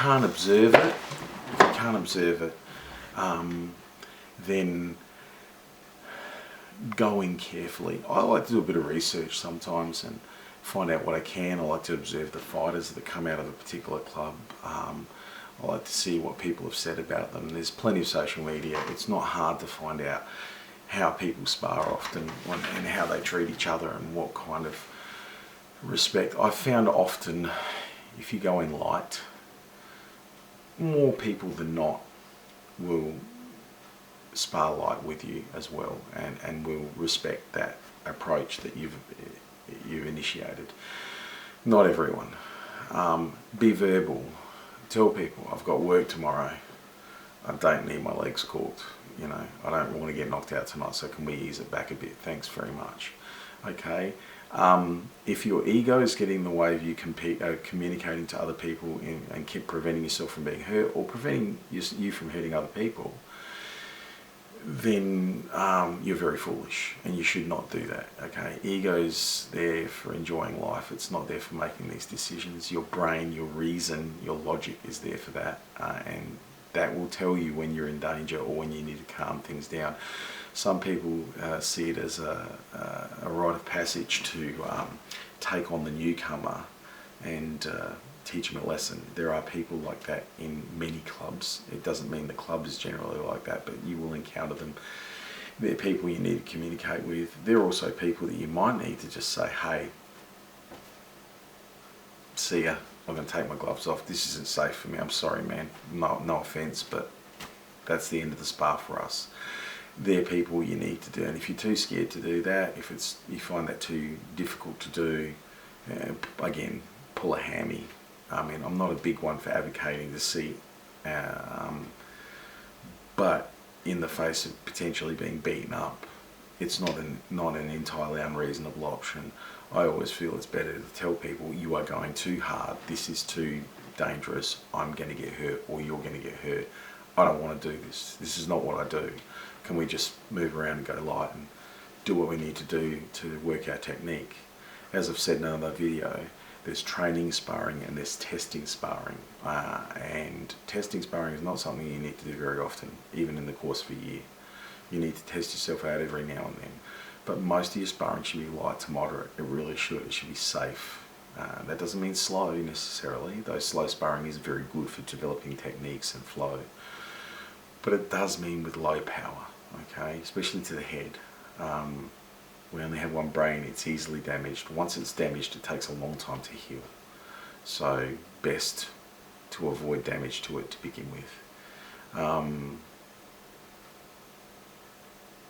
can't observe it, then go in carefully. I like to do a bit of research sometimes and find out what I can. I like to observe the fighters that come out of a particular club. I like to see what people have said about them. There's plenty of social media. It's not hard to find out how people spar often and how they treat each other and what kind of respect. I've found often if you go in light, more people than not will spar light with you as well and will respect that approach that you've initiated. Not everyone. Be verbal. Tell people, I've got work tomorrow. I don't need my legs caught. You know, I don't want to get knocked out tonight, so can we ease it back a bit? Thanks very much. Okay. If your ego is getting in the way of you communicating to other people and keep preventing yourself from being hurt or preventing you from hurting other people, then you're very foolish and you should not do that. Okay, ego's there for enjoying life. It's not there for making these decisions. Your brain, your reason, your logic is there for that, and that will tell you when you're in danger or when you need to calm things down. Some people see it as a rite of passage to take on the newcomer and teach them a lesson. There are people like that in many clubs. It doesn't mean the club is generally like that, but you will encounter them. They're people you need to communicate with. They're also people that you might need to just say, hey, see ya, I'm going to take my gloves off. This isn't safe for me. I'm sorry, man. No offense, but that's the end of the spar for us. They're people you need to do, and if you're too scared to do that, if you find that too difficult to do, again, pull a hammy. I mean, I'm not a big one for advocating the seat, but in the face of potentially being beaten up, it's not an entirely unreasonable option. I always feel it's better to tell people, you are going too hard, this is too dangerous, I'm going to get hurt or you're going to get hurt. I don't want to do this. This is not what I do. Can we just move around and go light and do what we need to do to work our technique? As I've said in another video, there's training sparring and there's testing sparring. And testing sparring is not something you need to do very often, even in the course of a year. You need to test yourself out every now and then. But most of your sparring should be light to moderate. It really should. It should be safe. That doesn't mean slow necessarily, though slow sparring is very good for developing techniques and flow. But it does mean with low power, okay, especially to the head. We only have one brain, it's easily damaged. Once it's damaged, it takes a long time to heal. So best to avoid damage to it to begin with.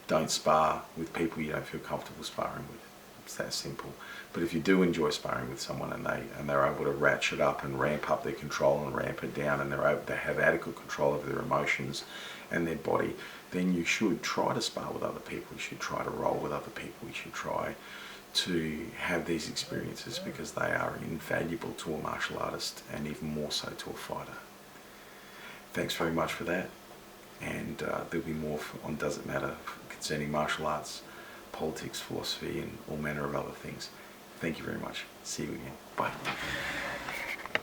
Don't spar with people you don't feel comfortable sparring with. It's that simple. But if you do enjoy sparring with someone and they're able to ratchet up and ramp up their control and ramp it down, and they're able to have adequate control over their emotions and their body, then you should try to spar with other people. You should try to roll with other people. You should try to have these experiences because they are invaluable to a martial artist and even more so to a fighter. Thanks very much for that. And there'll be more on Does It Matter concerning martial arts, politics, philosophy, and all manner of other things. Thank you very much. See you again. Bye.